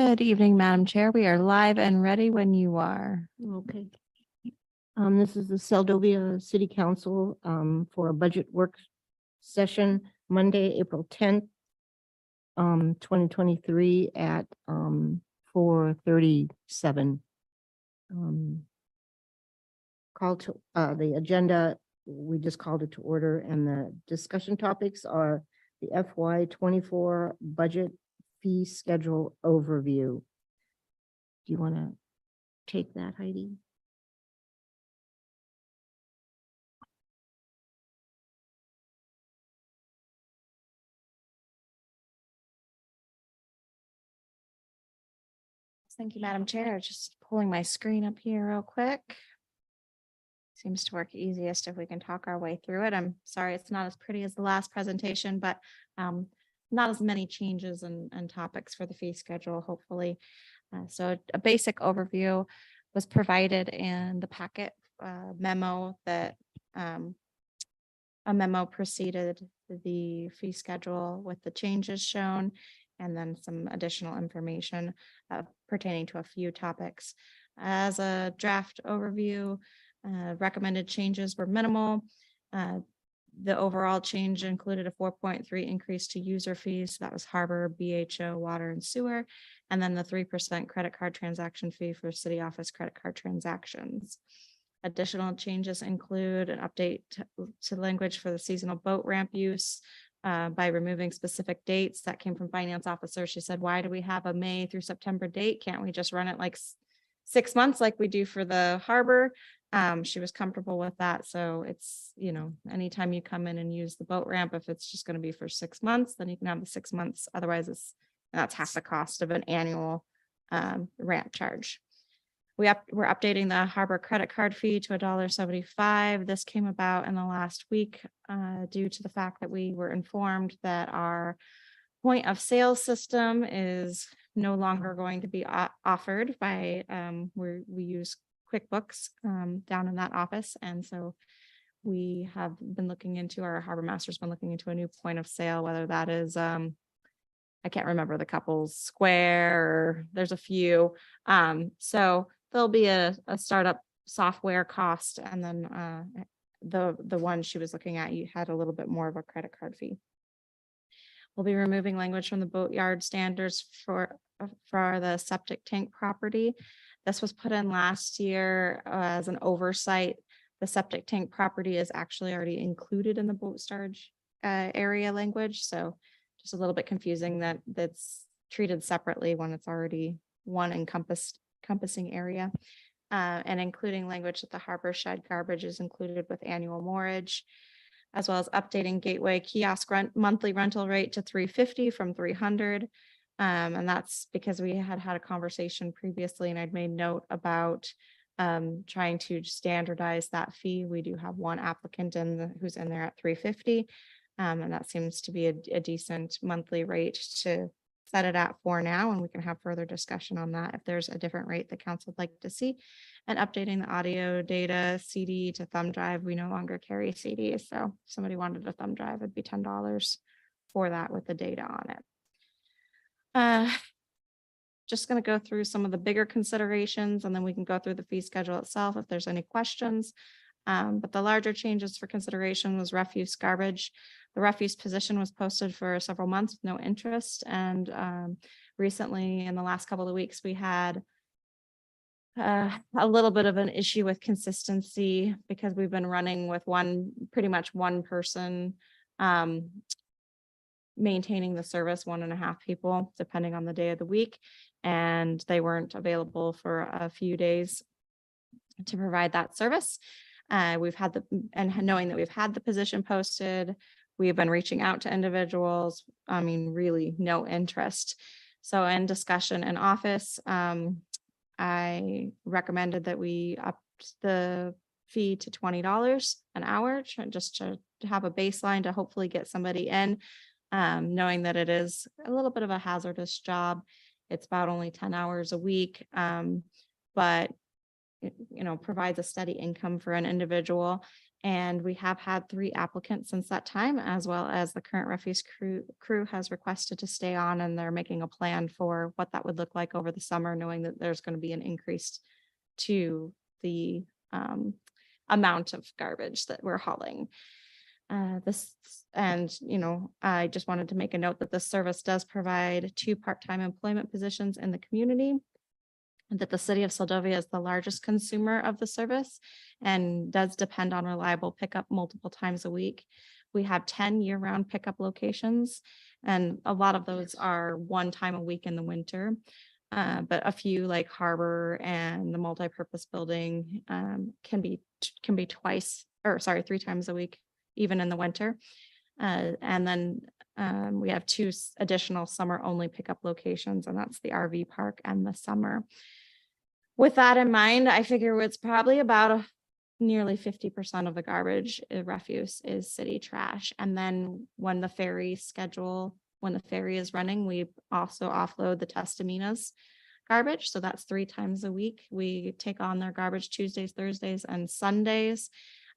Good evening, Madam Chair. We are live and ready when you are. Okay. This is the Seldovia City Council for a budget work session Monday, April 10th, 2023 at 4:37. Call to the agenda, we just called it to order, and the discussion topics are the FY24 budget fee schedule overview. Do you want to take that, Heidi? Thank you, Madam Chair. Just pulling my screen up here real quick. Seems to work easiest if we can talk our way through it. I'm sorry it's not as pretty as the last presentation, but not as many changes and topics for the fee schedule, hopefully. So a basic overview was provided in the packet memo that a memo preceded the fee schedule with the changes shown, and then some additional information pertaining to a few topics. As a draft overview, recommended changes were minimal. The overall change included a 4.3 increase to user fees. That was Harbor, BHO, Water and Sewer, and then the 3% credit card transaction fee for city office credit card transactions. Additional changes include an update to language for the seasonal boat ramp use by removing specific dates. That came from finance officer. She said, why do we have a May through September date? Can't we just run it like 6 months like we do for the harbor? She was comfortable with that. So it's, you know, anytime you come in and use the boat ramp, if it's just going to be for 6 months, then you can have the 6 months. Otherwise, that's half the cost of an annual ramp charge. We're updating the harbor credit card fee to $1.75. This came about in the last week due to the fact that we were informed that our point of sale system is no longer going to be offered by we use QuickBooks down in that office. And so we have been looking into, our harbor master's been looking into a new point of sale, whether that is I can't remember the couple's Square, or there's a few. So there'll be a startup software cost, and then the one she was looking at, you had a little bit more of a credit card fee. We'll be removing language from the boatyard standards for the septic tank property. This was put in last year as an oversight. The septic tank property is actually already included in the boat storage area language. So just a little bit confusing that that's treated separately when it's already one encompassing area. And including language that the harbor shed garbage is included with annual moorage, as well as updating gateway kiosk monthly rental rate to $350 from $300. And that's because we had a conversation previously, and I'd made note about trying to standardize that fee. We do have one applicant who's in there at $350. And that seems to be a decent monthly rate to set it at for now, and we can have further discussion on that if there's a different rate the council would like to see. And updating the audio data CD to thumb drive. We no longer carry CDs, so if somebody wanted a thumb drive, it'd be $10 for that with the data on it. Just going to go through some of the bigger considerations, and then we can go through the fee schedule itself if there's any questions. But the larger changes for consideration was refuse garbage. The refuse position was posted for several months with no interest. And recently, in the last couple of weeks, we had a little bit of an issue with consistency because we've been running with pretty much one person maintaining the service, 1.5 people, depending on the day of the week. And they weren't available for a few days to provide that service. Knowing that we've had the position posted, we have been reaching out to individuals. I mean, really no interest. So in discussion in office, I recommended that we up the fee to $20 an hour, just to have a baseline to hopefully get somebody in, knowing that it is a little bit of a hazardous job. It's about only 10 hours a week, but provides a steady income for an individual. And we have had 3 applicants since that time, as well as the current refuse crew has requested to stay on, and they're making a plan for what that would look like over the summer, knowing that there's going to be an increase to the amount of garbage that we're hauling. I just wanted to make a note that this service does provide 2 part-time employment positions in the community, and that the city of Seldovia is the largest consumer of the service and does depend on reliable pickup multiple times a week. We have 10 year-round pickup locations, and a lot of those are 1 time a week in the winter. But a few like Harbor and the multipurpose building can be 3 times a week, even in the winter. And then we have 2 additional summer only pickup locations, and that's the RV park and the summer. With that in mind, I figure it's probably about nearly 50% of the garbage refuse is city trash. And then when the ferry is running, we also offload the Testaminas garbage. So that's 3 times a week. We take on their garbage Tuesdays, Thursdays, and Sundays.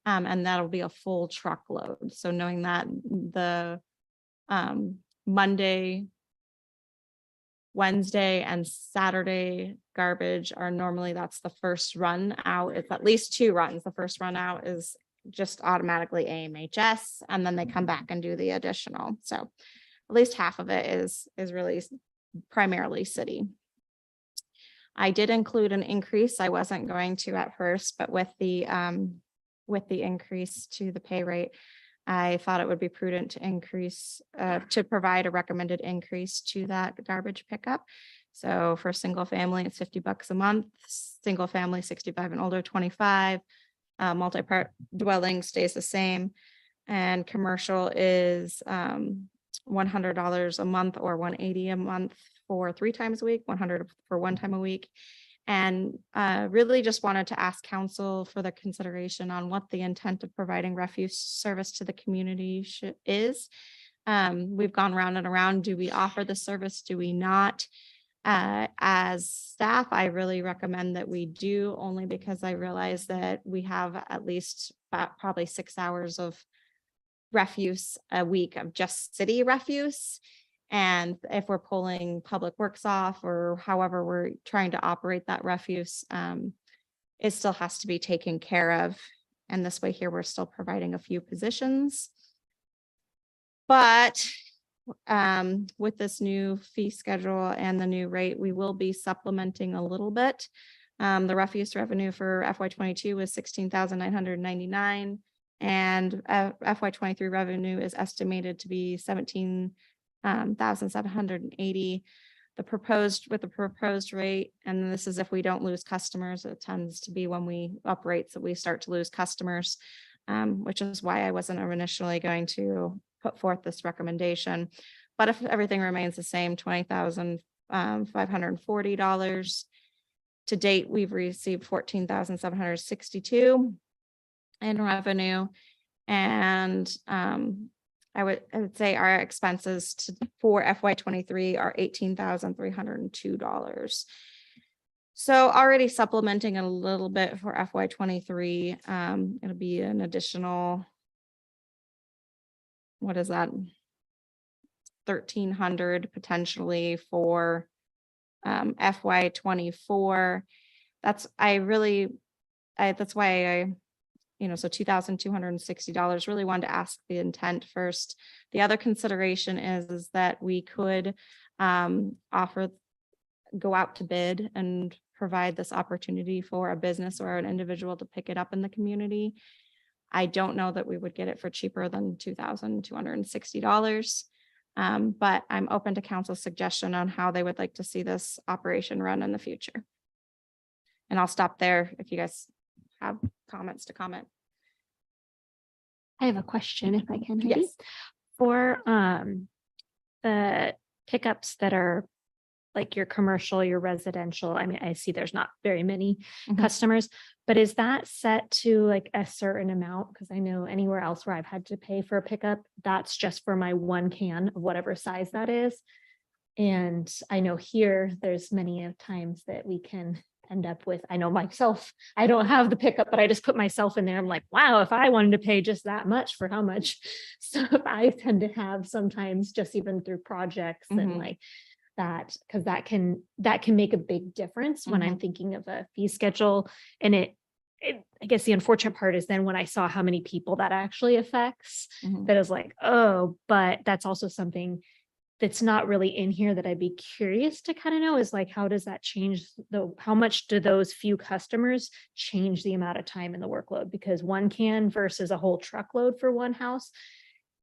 And that'll be a full truckload. So knowing that the Monday, Wednesday, and Saturday garbage are normally, that's the first run out. It's at least 2 runs. The first run out is just automatically AMHS, and then they come back and do the additional. So at least half of it is really primarily city. I did include an increase. I wasn't going to at first, but with the increase to the pay rate, I thought it would be prudent to provide a recommended increase to that garbage pickup. So for single family, it's $50 a month, single family 65 and older, 25, multi-part dwelling stays the same. And commercial is $100 a month or $180 a month for 3 times a week, $100 for 1 time a week. And really just wanted to ask council for the consideration on what the intent of providing refuse service to the community is. We've gone round and around. Do we offer the service? Do we not? As staff, I really recommend that we do, only because I realize that we have at least probably 6 hours of refuse a week of just city refuse. And if we're pulling public works off, or however we're trying to operate that refuse, it still has to be taken care of. And this way here, we're still providing a few positions. But with this new fee schedule and the new rate, we will be supplementing a little bit. The refuse revenue for FY22 was $16,999, and FY23 revenue is estimated to be $17,780. The proposed rate, and this is if we don't lose customers, it tends to be when we up rates that we start to lose customers, which is why I wasn't initially going to put forth this recommendation. But if everything remains the same, $20,540. To date, we've received $14,762 in revenue. And I would say our expenses for FY23 are $18,302. So already supplementing a little bit for FY23, it'll be an additional, what is that? $1,300 potentially for FY24. That's why I so $2,260. Really wanted to ask the intent first. The other consideration is that we could go out to bid and provide this opportunity for a business or an individual to pick it up in the community. I don't know that we would get it for cheaper than $2,260. But I'm open to council's suggestion on how they would like to see this operation run in the future. And I'll stop there if you guys have comments to comment. I have a question if I can. Heidi. Yes. For the pickups that are like your commercial, your residential, I mean, I see there's not very many customers, but is that set to like a certain amount? Because I know anywhere else where I've had to pay for a pickup, that's just for my 1 can of whatever size that is. And I know here there's many of times that we can end up with, I know myself, I don't have the pickup, but I just put myself in there. I'm like, wow, if I wanted to pay just that much for how much stuff I tend to have sometimes, just even through projects and Mhm. like that, because that can make a big difference when I'm thinking of a fee schedule. And I guess the unfortunate part is then when I saw how many people that actually affects, Mhm. that is like, oh, but that's also something that's not really in here that I'd be curious to kind of know is like, how does that change how much do those few customers change the amount of time in the workload? Because one can versus a whole truckload for one house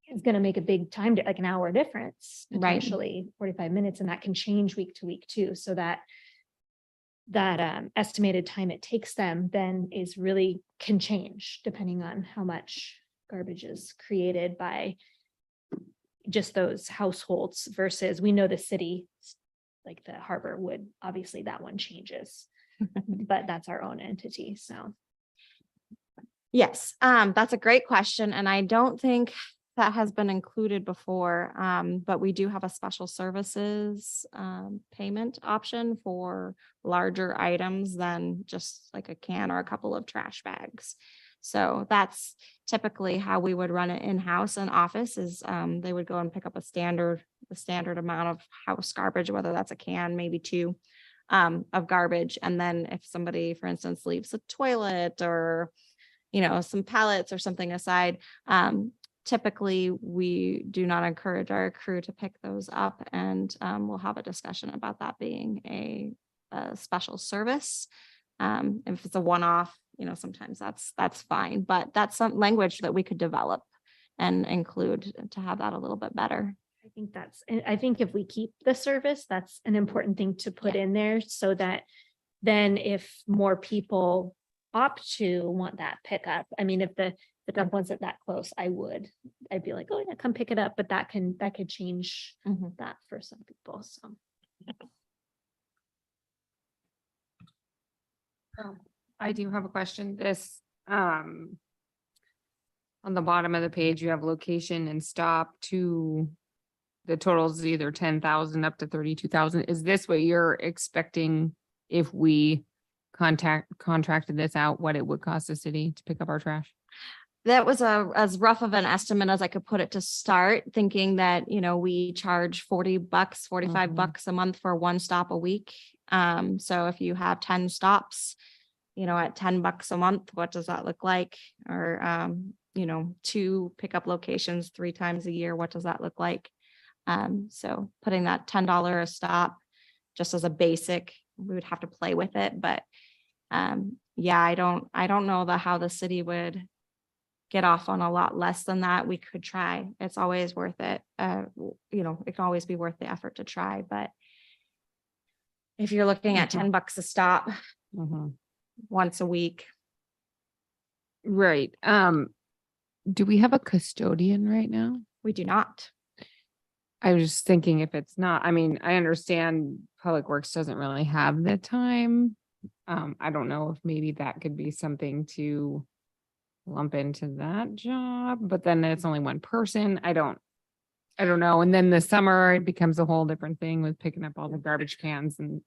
is going to make a big time, like an hour difference, Right. potentially 45 minutes. And that can change week to week too. So that estimated time it takes them then is really can change depending on how much garbage is created by just those households versus we know the city, like the harbor would, obviously that one changes, but that's our own entity. So Yes, that's a great question, and I don't think that has been included before. But we do have a special services payment option for larger items than just like a can or a couple of trash bags. So that's typically how we would run it in-house and office is they would go and pick up the standard amount of house garbage, whether that's a can, maybe two of garbage. And then if somebody, for instance, leaves a toilet or some pallets or something aside. Typically, we do not encourage our crew to pick those up, and we'll have a discussion about that being a special service. If it's a one-off, sometimes that's fine, but that's some language that we could develop and include to have that a little bit better. I think if we keep the service, that's an important thing to put in there so that then if more people opt to want that pickup, I mean, if the dump wasn't that close, I'd be like, oh yeah, come pick it up, but that could change that for some people. So I do have a question. This, on the bottom of the page, you have location and stop to the totals either 10,000 up to 32,000. Is this what you're expecting if we contracted this out, what it would cost the city to pick up our trash? That was as rough of an estimate as I could put it to start, thinking that, we charge $40, $45 a month for one stop a week. So if you have 10 stops, at $10 a month, what does that look like? Or, 2 pickup locations 3 times a year, what does that look like? So putting that $10 a stop just as a basic, we would have to play with it, but yeah, I don't know how the city would get off on a lot less than that. We could try. It's always worth it. It can always be worth the effort to try, but if you're looking at $10 a stop once a week. Right. Do we have a custodian right now? We do not. I was just thinking if it's not, I mean, I understand Public Works doesn't really have the time. I don't know if maybe that could be something to lump into that job, but then it's only one person. I don't know. And then the summer, it becomes a whole different thing with picking up all the garbage cans and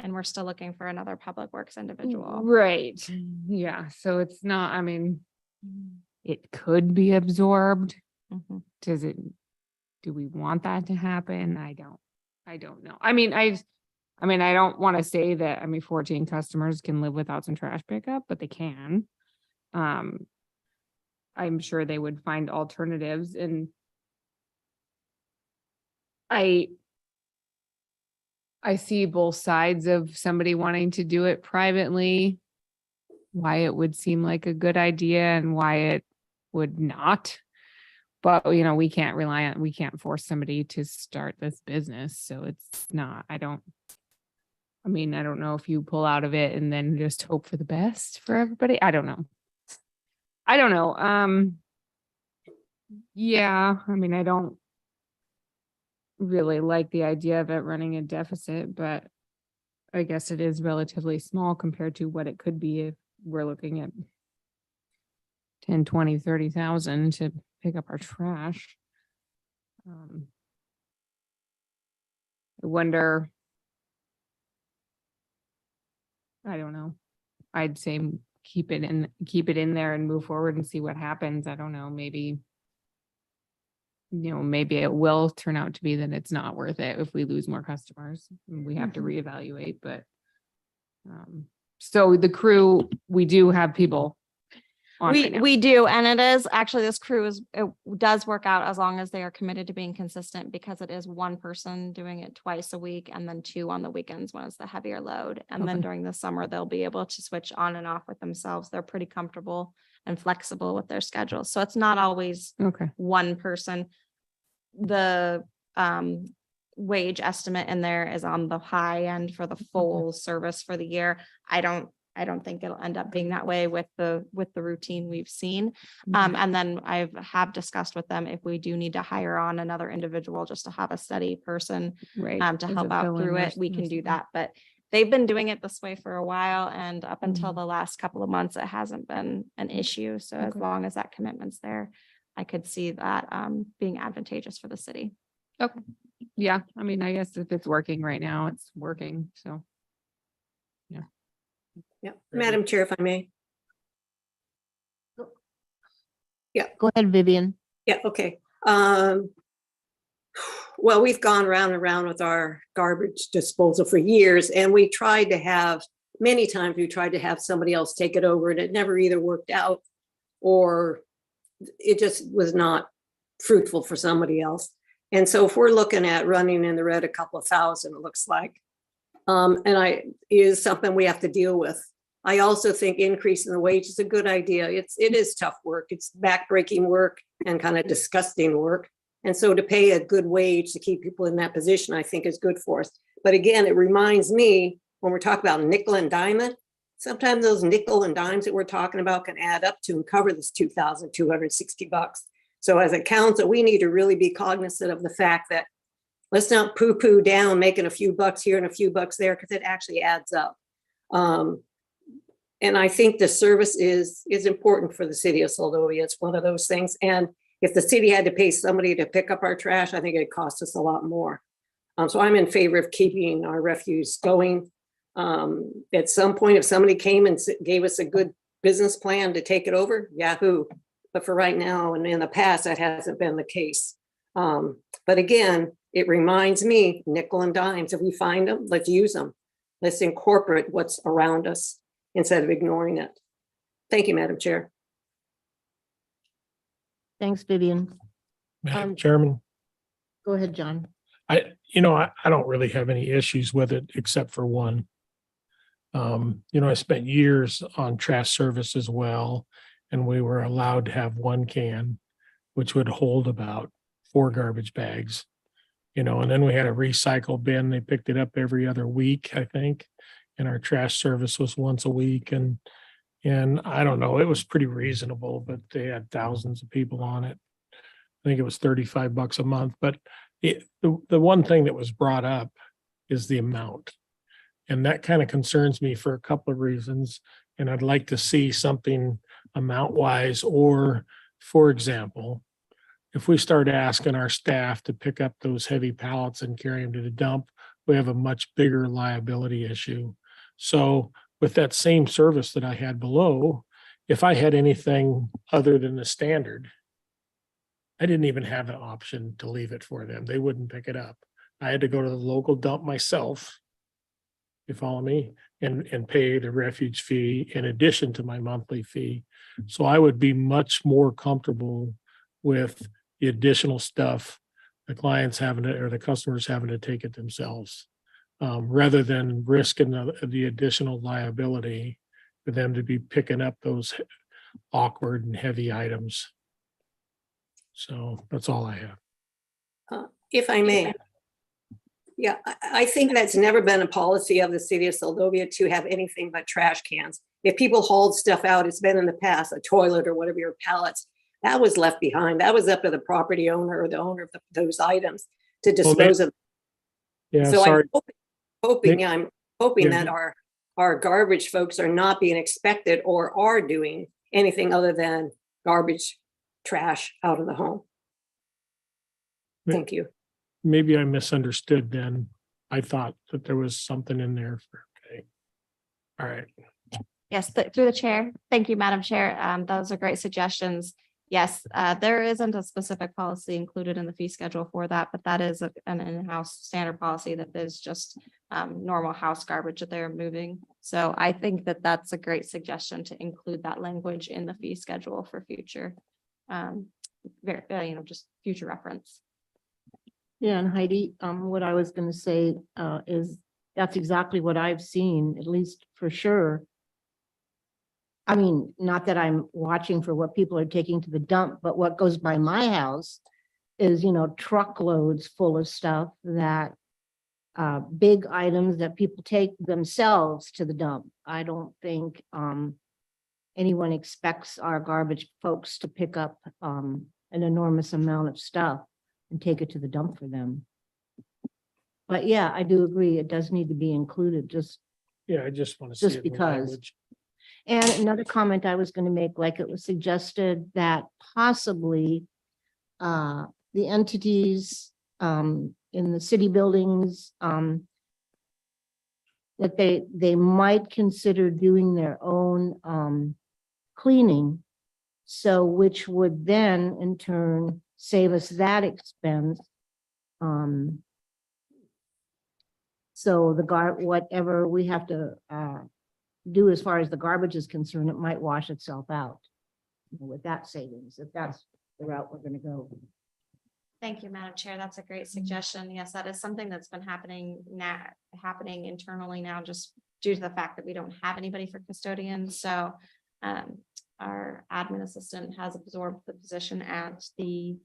we're still looking for another Public Works individual. right. Yeah. So it's not, I mean, it could be absorbed. Do we want that to happen? I don't know. I mean, I don't want to say that, 14 customers can live without some trash pickup, but they can. I'm sure they would find alternatives, and I see both sides of somebody wanting to do it privately, why it would seem like a good idea and why it would not. But, we can't force somebody to start this business. So it's not, I don't know if you pull out of it and then just hope for the best for everybody. I don't know. Yeah, I don't really like the idea of it running a deficit, but I guess it is relatively small compared to what it could be if we're looking at 10, 20, 30,000 to pick up our trash. I wonder, I don't know. I'd say keep it in there and move forward and see what happens. I don't know, maybe. Maybe it will turn out to be that it's not worth it if we lose more customers. We have to reevaluate, but. So the crew, we do have people. On right now. We do, and it is actually, this crew it does work out as long as they are committed to being consistent, because it is one person doing it twice a week and then 2 on the weekends when it's the heavier load. And then Okay. during the summer, they'll be able to switch on and off with themselves. They're pretty comfortable and flexible with their schedules. So it's not always Okay. one person. The wage estimate in there is on the high end for the full service for the year. I don't think it'll end up being that way with the routine we've seen. And then I have discussed with them if we do need to hire on another individual just to have a steady person Right. to as a help out fill-in through or it, we can do something. that. But they've been doing it this way for a while, and up until the last couple of months, it hasn't been an issue. So as Okay. long as that commitment's there, I could see that being advantageous for the city. Okay. Yeah, I mean, I guess if it's working right now, it's working, so. Yeah, Madam Chair, if I may. Go ahead, Vivian. Yeah, okay. Well, we've gone round and round with our garbage disposal for years, and many times we tried to have somebody else take it over, and it never either worked out or it just was not fruitful for somebody else. And so if we're looking at running in the red a couple of thousand, it looks like, is something we have to deal with. I also think increasing the wage is a good idea. It is tough work. It's backbreaking work and kind of disgusting work. And so to pay a good wage to keep people in that position, I think is good for us. But again, it reminds me when we're talking about nickel and dime, sometimes those nickel and dimes that we're talking about can add up to and cover this $2,260. So as a council, we need to really be cognizant of the fact that let's not poo-poo down making a few bucks here and a few bucks there, because it actually adds up. And I think the service is important for the city of Seldovia. It's one of those things. And if the city had to pay somebody to pick up our trash, I think it'd cost us a lot more. So I'm in favor of keeping our refuse going. At some point, if somebody came and gave us a good business plan to take it over, yahoo. But for right now, and in the past, that hasn't been the case. But again, it reminds me, nickel and dimes, if we find them, let's use them. Let's incorporate what's around us instead of ignoring it. Thank you, Madam Chair. Thanks, Vivian. Madam Chairman, Go ahead, John. I don't really have any issues with it except for one. I spent years on trash service as well, and we were allowed to have 1 can, which would hold about 4 garbage bags. And then we had a recycle bin. They picked it up every other week, I think. And our trash service was once a week. And I don't know, it was pretty reasonable, but they had thousands of people on it. I think it was $35 a month, but the one thing that was brought up is the amount. And that kind of concerns me for a couple of reasons. And I'd like to see something amount wise, or for example, if we start asking our staff to pick up those heavy pallets and carry them to the dump, we have a much bigger liability issue. So with that same service that I had below, if I had anything other than the standard, I didn't even have an option to leave it for them. They wouldn't pick it up. I had to go to the local dump myself, you follow me, and pay the refuge fee in addition to my monthly fee. So I would be much more comfortable with the additional stuff, the clients having to, or the customers having to take it themselves, rather than risking the additional liability for them to be picking up those awkward and heavy items. So that's all I have. If I may. Yeah, I think that's never been a policy of the city of Seldovia to have anything but trash cans. If people hauled stuff out, it's been in the past, a toilet or whatever, your pallets, that was left behind. That was up to the property owner or the owner of those items to dispose of. Yeah, So sorry. I'm hoping that our garbage folks are not being expected or are doing anything other than garbage, trash out of the home. Thank you. Maybe I misunderstood then. I thought that there was something in there for, okay. All right. Yes, through the chair. Thank you, Madam Chair. Those are great suggestions. Yes, there isn't a specific policy included in the fee schedule for that, but that is an in-house standard policy that is just normal house garbage that they're moving. So I think that that's a great suggestion to include that language in the fee schedule for future, just future reference. Yeah, and Heidi, what I was gonna say, is that's exactly what I've seen, at least for sure. I mean, not that I'm watching for what people are taking to the dump, but what goes by my house is, truckloads full of stuff that, big items that people take themselves to the dump. I don't think, anyone expects our garbage folks to pick up, an enormous amount of stuff and take it to the dump for them. But yeah, I do agree. It does need to be included, just. Yeah, I just want to see Just it in the because. language. And another comment I was going to make, like it was suggested that possibly the entities in the city buildings that they might consider doing their own cleaning. So which would then in turn save us that expense. So whatever we have to do as far as the garbage is concerned, it might wash itself out with that savings, if that's the route we're gonna go. Thank you, Madam Chair. That's a great suggestion. Yes, that is something that's been happening internally now, just due to the fact that we don't have anybody for custodians. So our admin assistant has absorbed the position at the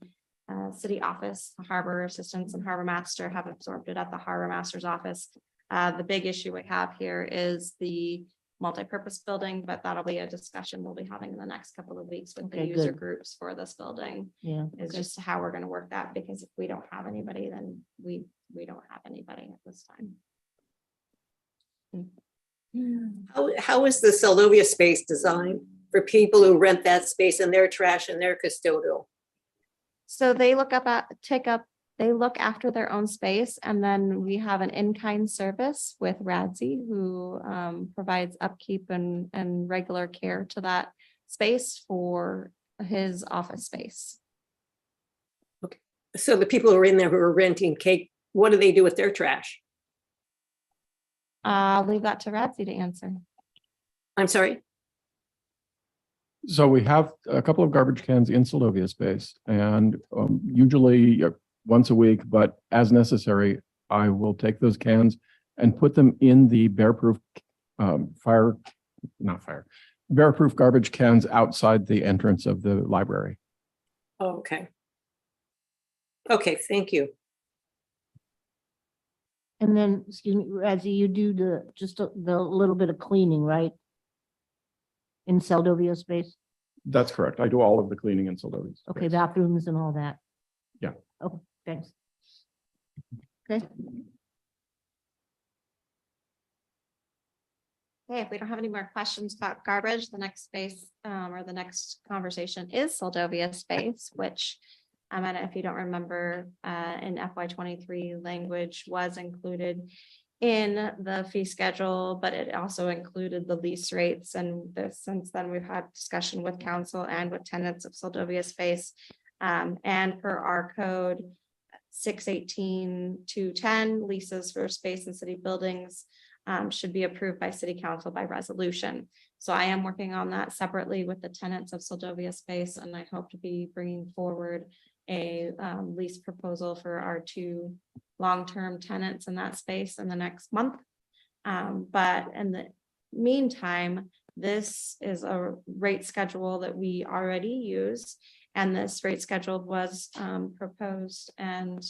city office. The harbor assistants and harbor master have absorbed it at the harbor master's office. The big issue we have here is the multi-purpose building, but that'll be a discussion we'll be having in the next couple of weeks with the Okay, user good. groups for this building. Yeah. Is just how we're gonna work that, because if we don't have anybody, then we don't have anybody at this time. How is the Seldovia space designed for people who rent that space and their trash and their custodial? So they look after their own space, and then we have an in-kind service with Radzi who provides upkeep and regular care to that space for his office space. So the people who are in there who are renting cake, what do they do with their trash? I'll leave that to Radzi to answer. I'm sorry. So we have a couple of garbage cans in Seldovia space, and usually once a week, but as necessary, I will take those cans and put them in the bear-proof bear-proof garbage cans outside the entrance of the library. Oh, okay. Okay, thank you. And then, excuse me, Radzi, you do the little bit of cleaning, right? In Seldovia space? That's correct. I do all of the cleaning in Seldovia space. Okay, bathrooms and all that. Yeah. Oh, thanks. Okay. Okay, if we don't have any more questions about garbage, the next space or the next conversation is Seldovia space, which and if you don't remember, in FY23 language was included in the fee schedule, but it also included the lease rates. And since then, we've had discussion with council and with tenants of Seldovia space. And per our code 618-210, leases for space in city buildings should be approved by city council by resolution. So I am working on that separately with the tenants of Seldovia space, and I hope to be bringing forward a lease proposal for our 2 long-term tenants in that space in the next month. But in the meantime, this is a rate schedule that we already use. And this rate schedule was proposed and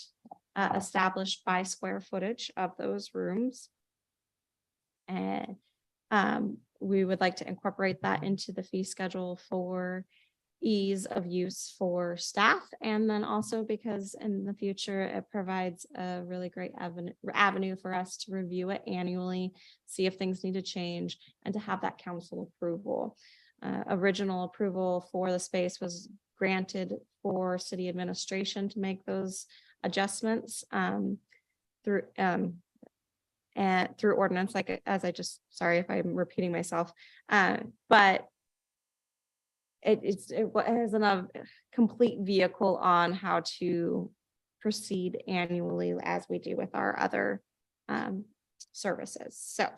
established by square footage of those rooms. And we would like to incorporate that into the fee schedule for ease of use for staff, and then also because in the future it provides a really great avenue for us to review it annually, see if things need to change, and to have that council approval. Original approval for the space was granted for city administration to make those adjustments and through ordinance, like as I just, sorry if I'm repeating myself, but it has a complete vehicle on how to proceed annually as we do with our other services. So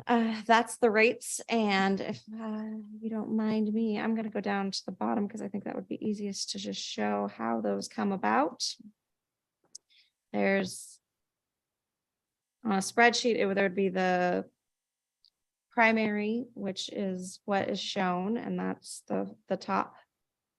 that's the rates. And if you don't mind me, I'm going to go down to the bottom because I think that would be easiest to just show how those come about. There's on a spreadsheet, there would be the primary, which is what is shown, and that's the top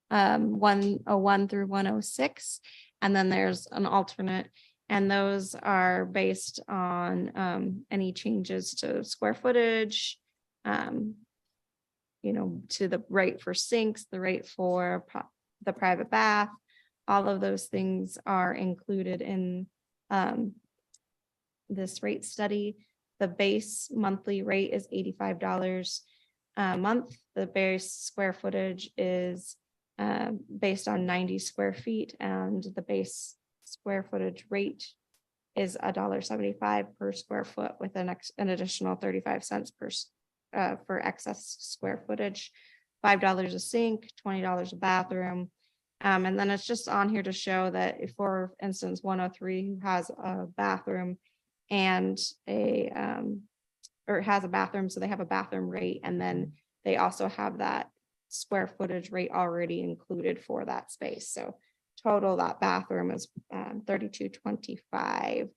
101 through 106. And then there's an alternate, and those are based on any changes to square footage, to the rate for sinks, the rate for the private bath. All of those things are included in this rate study. The base monthly rate is $85 a month. The base square footage is based on 90 square feet, and the base square footage rate is $1.75 per square foot, with an additional 35 cents for excess square footage, $5 a sink, $20 a bathroom. And then it's just on here to show that if, for instance, 103 who has a bathroom and has a bathroom, so they have a bathroom rate, and then they also have that square footage rate already included for that space. So total, that bathroom is $32.25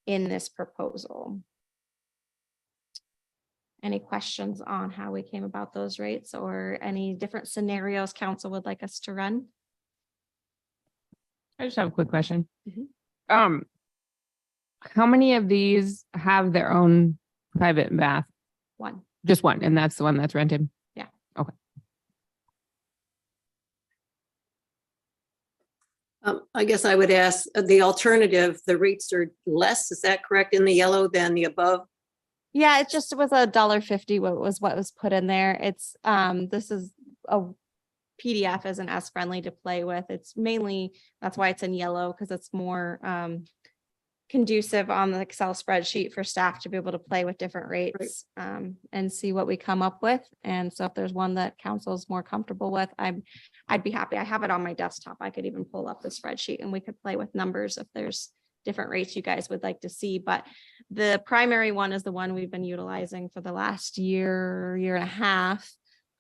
in this proposal. Any questions on how we came about those rates, or any different scenarios council would like us to run? I just have a quick question. Mhm. How many of these have their own private bath? One. Just one, and that's the one that's rented? Yeah. Okay. I guess I would ask the alternative, the rates are less, is that correct, in the yellow than the above? Yeah, it was $1.50 what was put in there. It's this is a PDF, isn't as friendly to play with. It's mainly, that's why it's in yellow, because it's more conducive on the Excel spreadsheet for staff to be able to play with different rates and see what we come up with. And so if there's one that council is more comfortable with, I'd be happy. I have it on my desktop. I could even pull up the spreadsheet and we could play with numbers if there's different rates you guys would like to see. But the primary one is the one we've been utilizing for the last year and a half.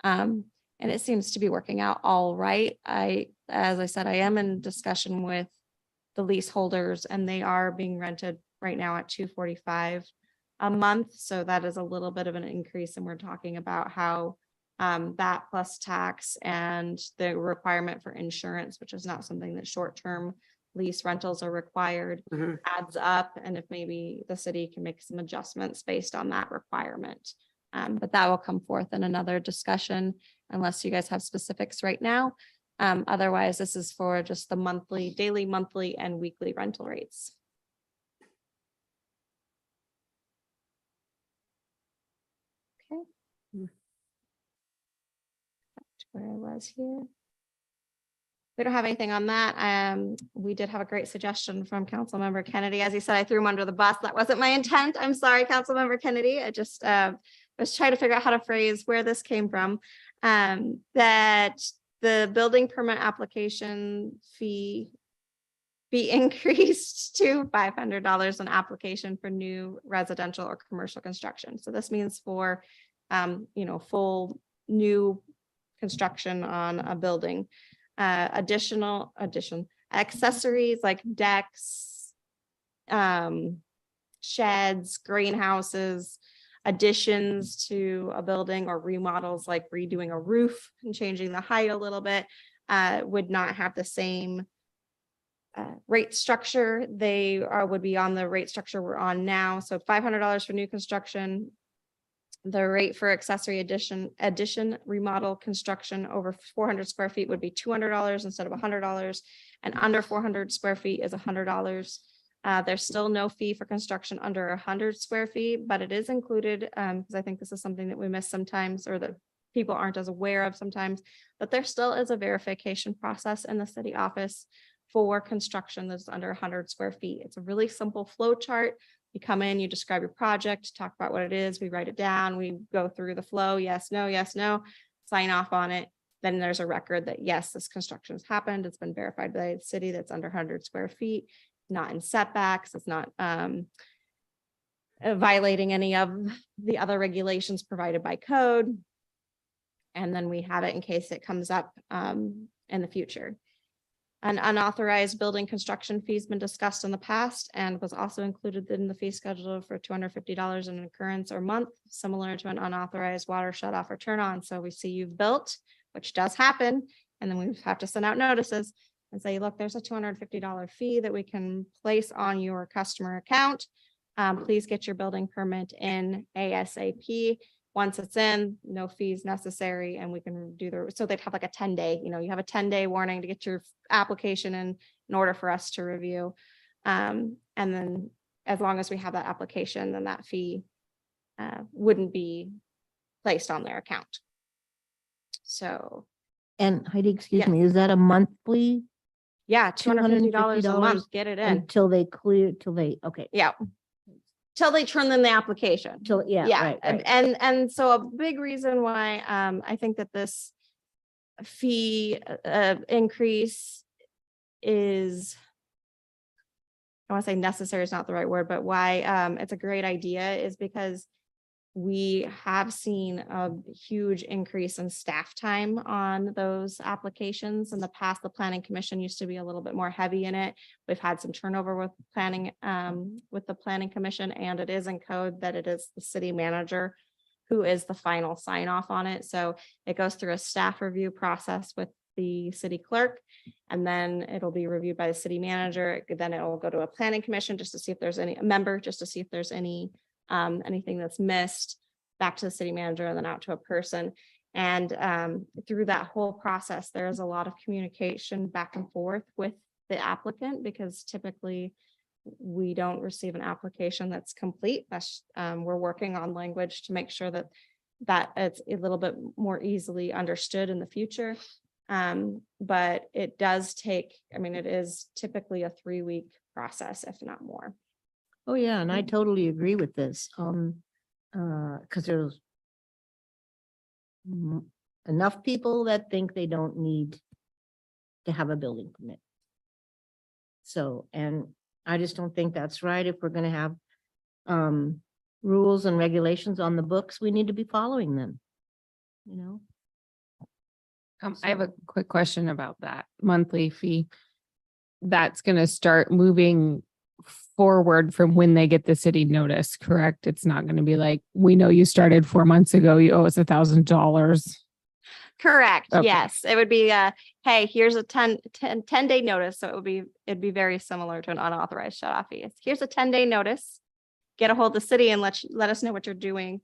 And it seems to be working out all right. As I said, I am in discussion with the leaseholders, and they are being rented right now at $245 a month. So that is a little bit of an increase. And we're talking about how that plus tax and the requirement for insurance, which is not something that short-term lease rentals are required, adds up. And if maybe the city can make some adjustments based on that requirement. But that will come forth in another discussion, unless you guys have specifics right now. Otherwise, this is for just the daily, monthly, and weekly rental rates. Okay. Back to where I was here. We don't have anything on that. We did have a great suggestion from Councilmember Kennedy. As he said, I threw him under the bus. That wasn't my intent. I'm sorry, Councilmember Kennedy. I just was trying to figure out how to phrase where this came from. That the building permit application fee be increased to $500 an application for new residential or commercial construction. So this means for, full new construction on a building, accessories like decks, sheds, greenhouses, additions to a building, or remodels like redoing a roof and changing the height a little bit, would not have the same rate structure. They would be on the rate structure we're on now. So $500 for new construction. The rate for accessory addition, remodel, construction over 400 square feet would be $200 instead of $100, and under 400 square feet is $100. There's still no fee for construction under 100 square feet, but it is included, because I think this is something that we miss sometimes, or that people aren't as aware of sometimes, but there still is a verification process in the city office for construction that's under 100 square feet. It's a really simple flow chart. You come in, you describe your project, talk about what it is, we write it down, we go through the flow, yes, no, sign off on it. Then there's a record that, yes, this construction has happened. It's been verified by the city that's under 100 square feet, not in setbacks. It's not violating any of the other regulations provided by code. And then we have it in case it comes up in the future. An unauthorized building construction fee has been discussed in the past and was also included in the fee schedule for $250 in an occurrence or month, similar to an unauthorized water shut off or turn on. So we see you've built, which does happen, and then we have to send out notices and say, look, there's a $250 fee that we can place on your customer account. Please get your building permit in ASAP. Once it's in, no fees necessary, and we can do so they'd have like a 10-day, you have a 10-day warning to get your application in order for us to review. And then as long as we have that application, then that fee wouldn't be placed on their account. So, And Heidi, excuse Yes. me, is that a monthly yeah, $250 a month, get it in. until they clear, okay, Yeah. Till they turn in the application. yeah, right, right. And so a big reason why I think that this fee increase is, I want to say necessary is not the right word, but why it's a great idea is because we have seen a huge increase in staff time on those applications. In the past, the planning commission used to be a little bit more heavy in it. We've had some turnover with planning, with the planning commission, and it is in code that it is the city manager who is the final sign off on it. So it goes through a staff review process with the city clerk, and then it'll be reviewed by the city manager. Then it will go to a planning commission just to see if there's a member, just to see if there's any anything that's missed, back to the city manager, and then out to a person. And through that whole process, there is a lot of communication back and forth with the applicant, because typically we don't receive an application that's complete. That's we're working on language to make sure that it's a little bit more easily understood in the future. But it does take, it is typically a 3-week process, if not more. Oh, yeah, and I totally agree with this. Because there's enough people that think they don't need to have a building permit. So, and I just don't think that's right. If we're gonna have rules and regulations on the books, we need to be following them. I have a quick question about that monthly fee. That's gonna start moving forward from when they get the city notice, correct? It's not going to be like, we know you started 4 months ago, you owe us $1,000. Correct. Okay. Yes. It would be hey, here's a 10-day notice. So it'd be very similar to an unauthorized shut off fee. Here's a 10-day notice. Get a hold of the city and let us know what you're doing.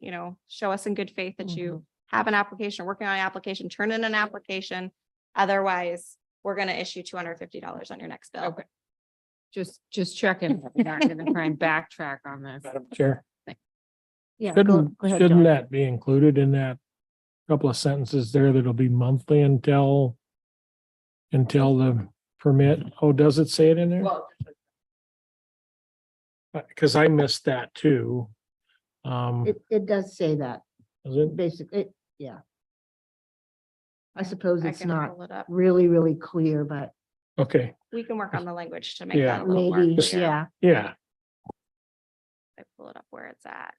Show us in good faith that you have an application, working on an application, turn in an application. Otherwise, we're going to issue $250 on your next bill. Okay. Just checking. We're not going to try and backtrack on this. Madam Chair, Yeah, shouldn't go ahead, shouldn't John. that be included in that couple of sentences there that'll be monthly until the permit? Oh, does it say it in there? Because I missed that too. It does say that, Does it? basically, yeah. I suppose I it's can not pull it up. really, really clear, but Okay, We can work on the language to make Yeah. that a little more maybe, clear. yeah. yeah, I pull it up where it's at.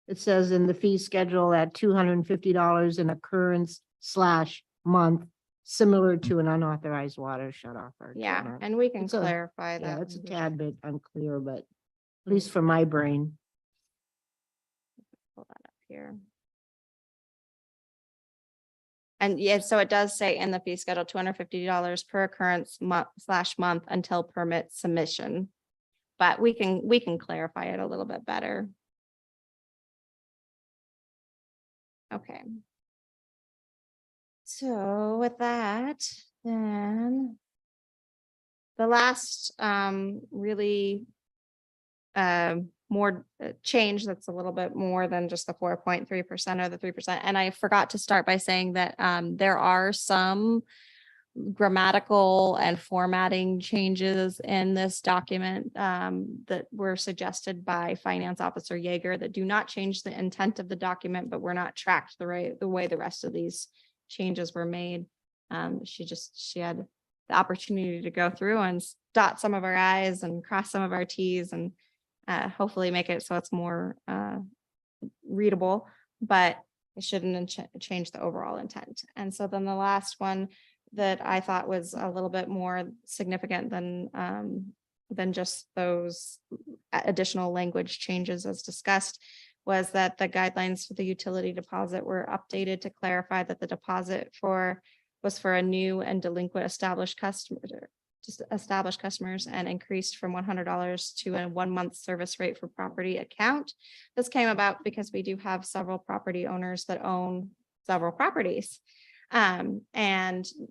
It says in the fee schedule at $250 an occurrence/month, similar to an unauthorized water shut off. Or Yeah, turn on. and we can It's a- clarify Yeah, that. it's a tad bit unclear, but at least for my brain. Pull that up here. And yeah, so it does say in the fee schedule, $250 per occurrence month/month until permit submission. But we can clarify it a little bit better. Okay. So with that, then the last really more change that's a little bit more than just the 4.3% or the 3%. And I forgot to start by saying that there are some grammatical and formatting changes in this document that were suggested by Finance Officer Yeager that do not change the intent of the document, but were not tracked the way the rest of these changes were made. She had the opportunity to go through and dot some of our I's and cross some of our T's and hopefully make it so it's more readable, but it shouldn't change the overall intent. And so then the last one that I thought was a little bit more significant than just those additional language changes as discussed was that the guidelines for the utility deposit were updated to clarify that the deposit was for a new and delinquent established customers and increased from $100 to a 1-month service rate for property account. This came about because we do have several property owners that own several properties. And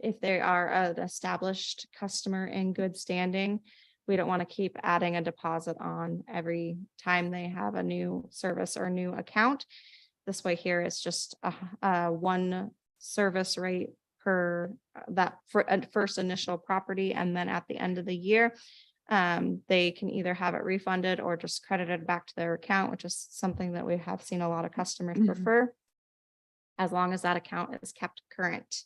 if they are an established customer in good standing, we don't want to keep adding a deposit on every time they have a new service or new account. This way here, it's just a one service rate per that for first initial property. And then at the end of the year, they can either have it refunded or just credited back to their account, which is something that we have seen a lot of customers prefer, as long as that account is kept current.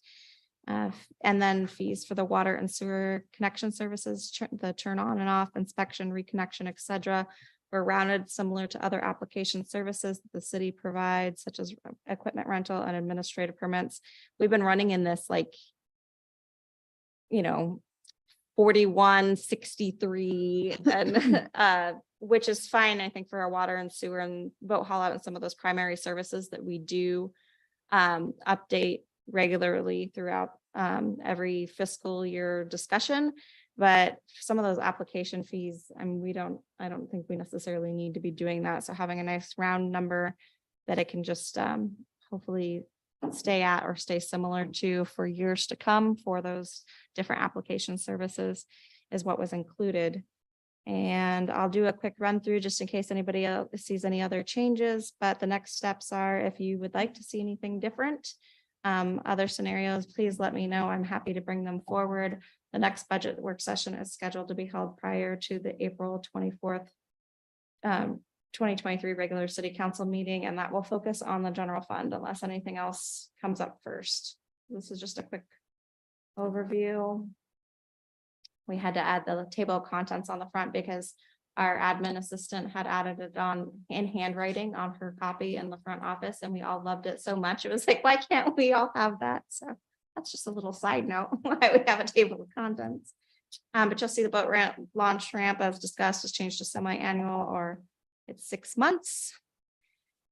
And then fees for the water and sewer connection services, the turn on and off, inspection, reconnection, etc., were rounded similar to other application services that the city provides, such as equipment rental and administrative permits. We've been running in this 4163 and which is fine, I think, for our water and sewer and boat haul out and some of those primary services that we do update regularly throughout every fiscal year discussion. But some of those application fees, I don't think we necessarily need to be doing that. So having a nice round number that it can just hopefully stay at or stay similar to for years to come for those different application services is what was included. And I'll do a quick run through just in case anybody else sees any other changes. But the next steps are, if you would like to see anything different, other scenarios, please let me know. I'm happy to bring them forward. The next budget work session is scheduled to be held prior to the April 24th, 2023 regular city council meeting, and that will focus on the general fund unless anything else comes up first. This is just a quick overview. We had to add the table of contents on the front because our admin assistant had added it on in handwriting on her copy in the front office, and we all loved it so much. It was like, why can't we all have that? So that's just a little side note why we have a table of contents. But you'll see the boat ramp launch ramp, as discussed, is changed to semi-annual, or it's 6 months.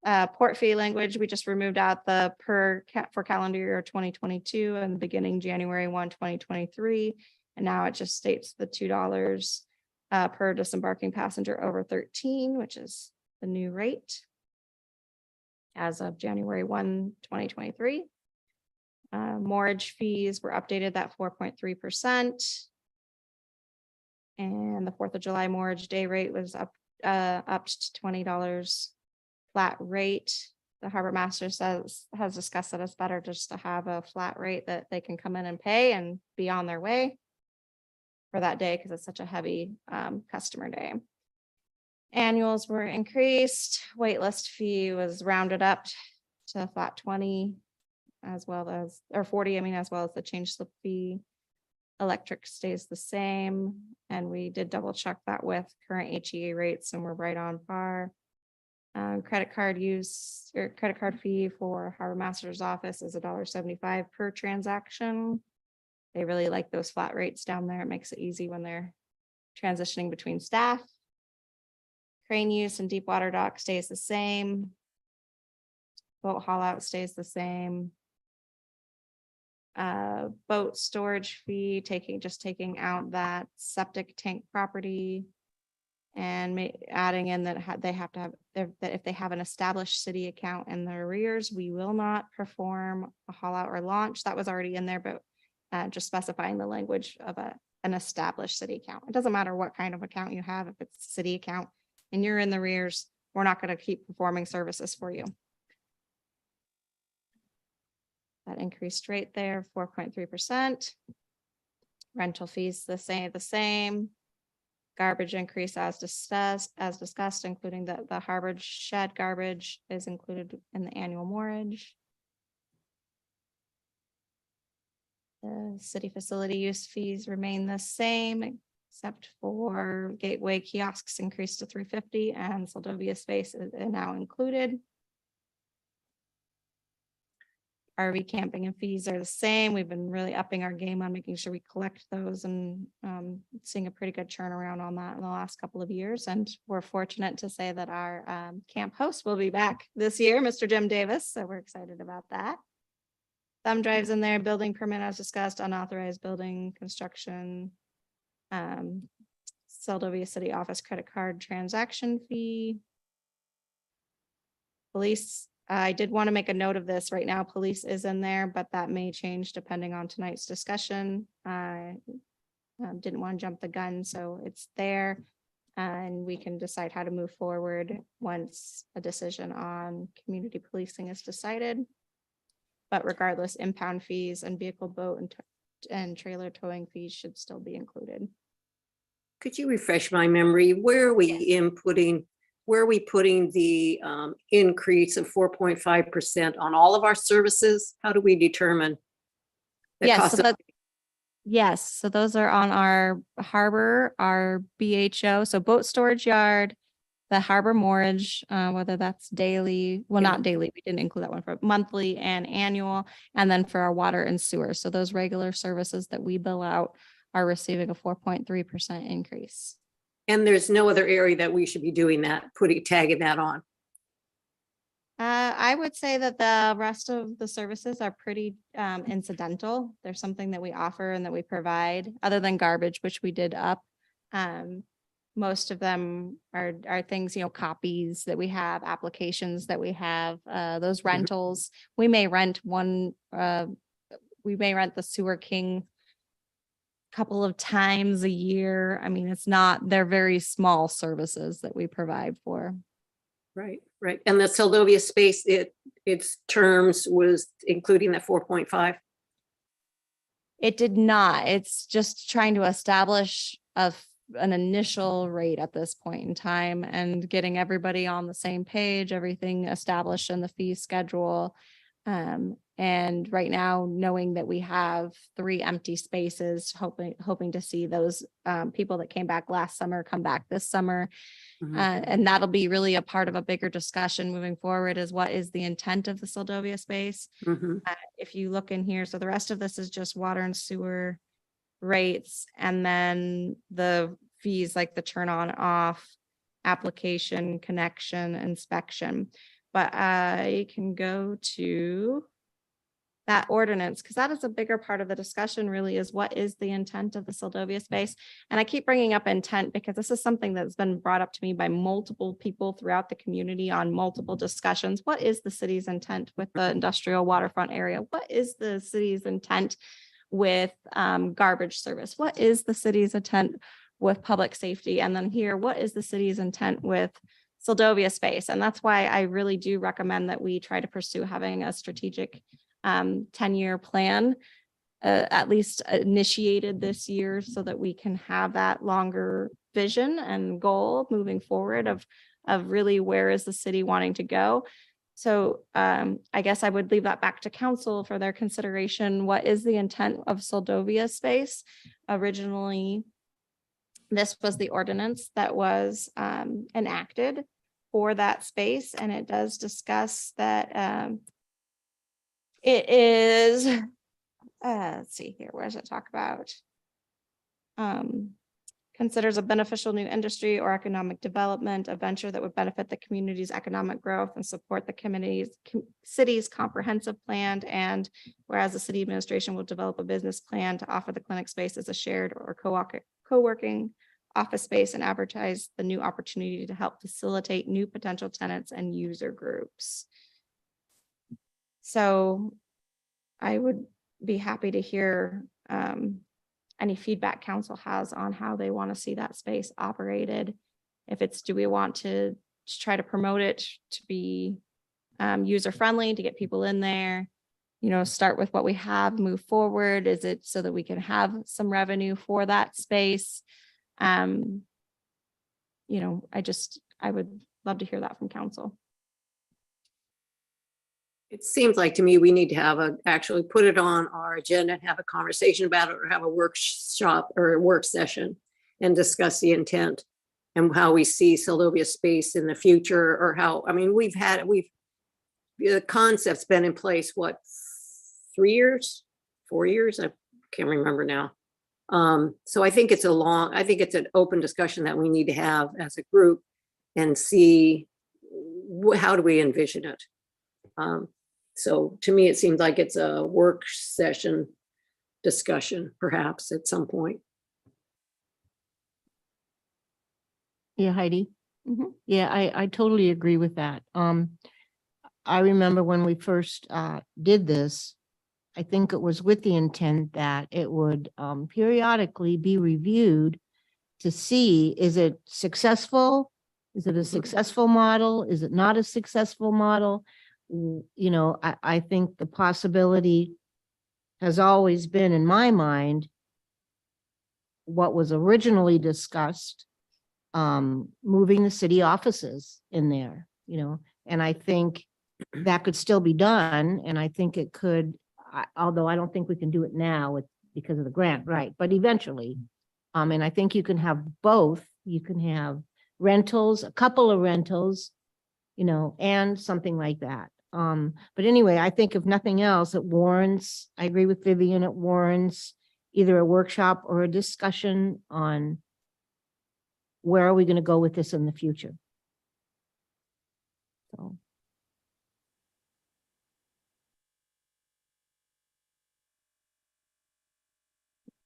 Port fee language, we just removed out the for calendar year 2022 and beginning January 1, 2023. And now it just states the $2 per disembarking passenger over 13, which is the new rate as of January 1, 2023. Mortgage fees were updated that 4.3%. And the 4th of July mortgage day rate was up to $20 flat rate. The harbor master has discussed that it's better just to have a flat rate that they can come in and pay and be on their way for that day, because it's such a heavy customer day. Annuals were increased. Waitlist fee was rounded up to a flat 20, as well as, or 40, as well as the change slip fee. Electric stays the same, and we did double check that with current HEA rates, and we're right on par. Credit card use or credit card fee for harbor master's office is $1.75 per transaction. They really like those flat rates down there. It makes it easy when they're transitioning between staff. Crane use and deep water dock stays the same. Boat haul out stays the same. Boat storage fee, taking out that septic tank property and adding in that they have to have that if they have an established city account in their arrears, we will not perform a haul out or launch. That was already in there, but just specifying the language of an established city account. It doesn't matter what kind of account you have. If it's a city account and you're in the arrears, we're not going to keep performing services for you. That increased rate there, 4.3%. Rental fees the same. Garbage increase as discussed, including the harbor shed garbage is included in the annual mortgage. The city facility use fees remain the same, except for gateway kiosks increased to $350 and Seldovia space is now included. RV camping and fees are the same. We've been really upping our game on making sure we collect those and seeing a pretty good turnaround on that in the last couple of years. And we're fortunate to say that our camp host will be back this year, Mr. Jim Davis. So we're excited about that. Thumb drives in there, building permit as discussed, unauthorized building construction. Seldovia City Office credit card transaction fee. Police. I did want to make a note of this right now. Police is in there, but that may change depending on tonight's discussion. I didn't want to jump the gun, so it's there. And we can decide how to move forward once a decision on community policing is decided. But regardless, impound fees and vehicle boat and trailer towing fees should still be included. Could you refresh my memory? Where are we putting the increase of 4.5% on all of our services? How do we determine? the Yes, cost so of- yes, so those are on our harbor, our BHO, so boat storage yard, the harbor moorage, whether that's daily, well, Yeah. not daily, we didn't include that one, for monthly and annual, and then for our water and sewer. So those regular services that we bill out are receiving a 4.3% increase. And there's no other area that we should be doing that, tagging that on. I would say that the rest of the services are pretty incidental. There's something that we offer and that we provide, other than garbage, which we did up. Most of them are things, copies that we have, applications that we have, those rentals. We may rent the Sewer King couple of times a year. I mean, they're very small services that we provide for. Right, right. And the Seldovia space, its terms was including that 4.5. It did not. It's just trying to establish an initial rate at this point in time and getting everybody on the same page, everything established in the fee schedule. And right now, knowing that we have 3 empty spaces, hoping to see those people that came back last summer come back this summer. And that'll be really a part of a bigger discussion moving forward, is what is the intent of the Seldovia space? Mhm. If you look in here, so the rest of this is just water and sewer rates, and then the fees like the turn on off, application, connection, inspection. But I can go to that ordinance, because that is a bigger part of the discussion, really, is what is the intent of the Seldovia space? And I keep bringing up intent because this is something that's been brought up to me by multiple people throughout the community on multiple discussions. What is the city's intent with the industrial waterfront area? What is the city's intent with garbage service? What is the city's intent with public safety? And then here, what is the city's intent with Seldovia space? And that's why I really do recommend that we try to pursue having a strategic 10-year plan, at least initiated this year, so that we can have that longer vision and goal moving forward of really where is the city wanting to go. So I guess I would leave that back to council for their consideration. What is the intent of Seldovia space? Originally, this was the ordinance that was enacted for that space, and it does discuss that it is, let's see here, where does it talk about? Considers a beneficial new industry or economic development, a venture that would benefit the community's economic growth and support the city's comprehensive plan. And whereas the city administration will develop a business plan to offer the clinic space as a shared or co-working office space and advertise the new opportunity to help facilitate new potential tenants and user groups. So I would be happy to hear any feedback council has on how they want to see that space operated. If it's, do we want to try to promote it to be user friendly, to get people in there? start with what we have, move forward? Is it so that we can have some revenue for that space? I would love to hear that from council. It seems like to me, we need to actually put it on our agenda and have a conversation about it, or have a workshop or a work session and discuss the intent and how we see Seldovia space in the future, or the concept's been in place, 3 years, 4 years? I can't remember now. So I think it's an open discussion that we need to have as a group and see how do we envision it. So to me, it seems like it's a work session discussion, perhaps at some point. Yeah, Heidi. Mhm. Yeah, I totally agree with that. I remember when we first did this, I think it was with the intent that it would periodically be reviewed to see, is it successful? Is it a successful model? Is it not a successful model? I think the possibility has always been in my mind what was originally discussed, moving the city offices in there, and I think that could still be done. And I think it could, although I don't think we can do it now because of the grant, right? But eventually, and I think you can have both. You can have rentals, a couple of rentals, and something like that. But anyway, I think if nothing else, it warrants, I agree with Vivian, it warrants either a workshop or a discussion on where are we going to go with this in the future. So.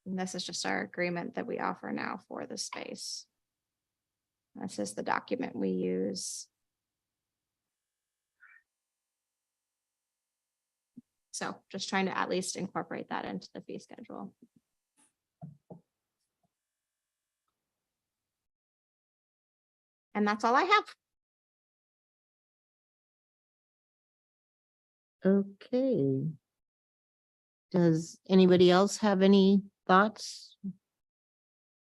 And this is just our agreement that we offer now for the space. This is the document we use. So just trying to at least incorporate that into the fee schedule. And that's all I have. Okay. Does anybody else have any thoughts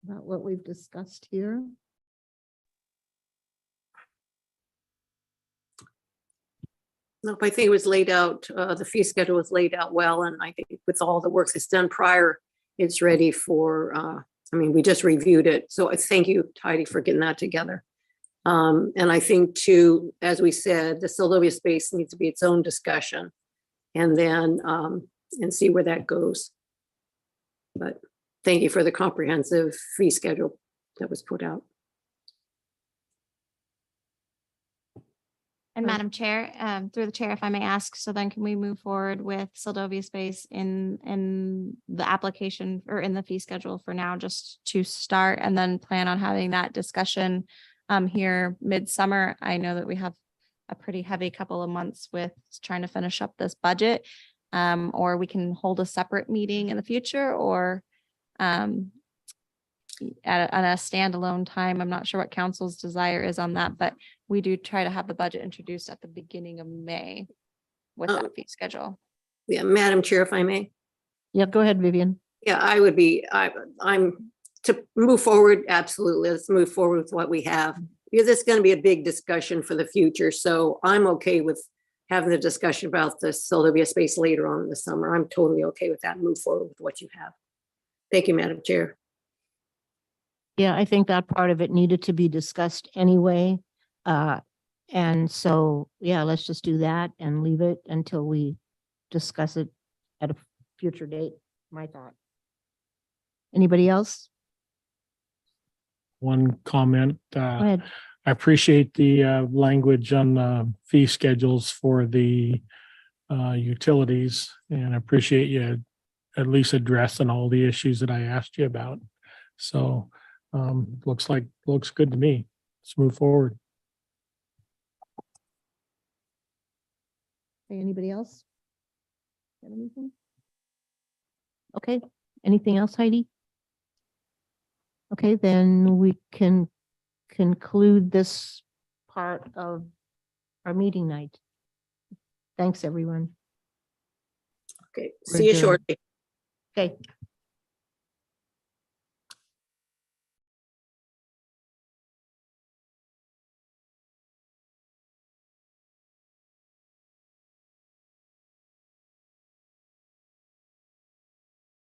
about what we've discussed here? Nope, I think it was laid out, the fee schedule was laid out well, and I think with all the work that's done prior, it's ready for, we just reviewed it. So I thank you, Heidi, for getting that together. And I think too, as we said, the Seldovia space needs to be its own discussion, and then, and see where that goes. But thank you for the comprehensive fee schedule that was put out. And Madam Chair, through the chair, if I may ask, so then can we move forward with Seldovia space in the application or in the fee schedule for now, just to start, and then plan on having that discussion here midsummer? I know that we have a pretty heavy couple of months with trying to finish up this budget, or we can hold a separate meeting in the future, or at a standalone time. I'm not sure what council's desire is on that, but we do try to have the budget introduced at the beginning of May with that fee schedule. Yeah, Madam Chair, if I may. Yeah, go ahead, Vivian. Yeah, I'm to move forward. Absolutely. Let's move forward with what we have, because it's going to be a big discussion for the future. So I'm okay with having the discussion about the Seldovia space later on in the summer. I'm totally okay with that. Move forward with what you have. Thank you, Madam Chair. Yeah, I think that part of it needed to be discussed anyway. And so, yeah, let's just do that and leave it until we discuss it at a future date, my thought. Anybody else? One comment, Go ahead. I appreciate the language on the fee schedules for the utilities, and I appreciate you at least addressing all the issues that I asked you about. So looks good to me. Let's move forward. Anybody else? Have anything? Okay, anything else, Heidi? Okay, then we can conclude this part of our meeting night. Thanks, everyone. Okay, see you adjourned. shortly. Okay,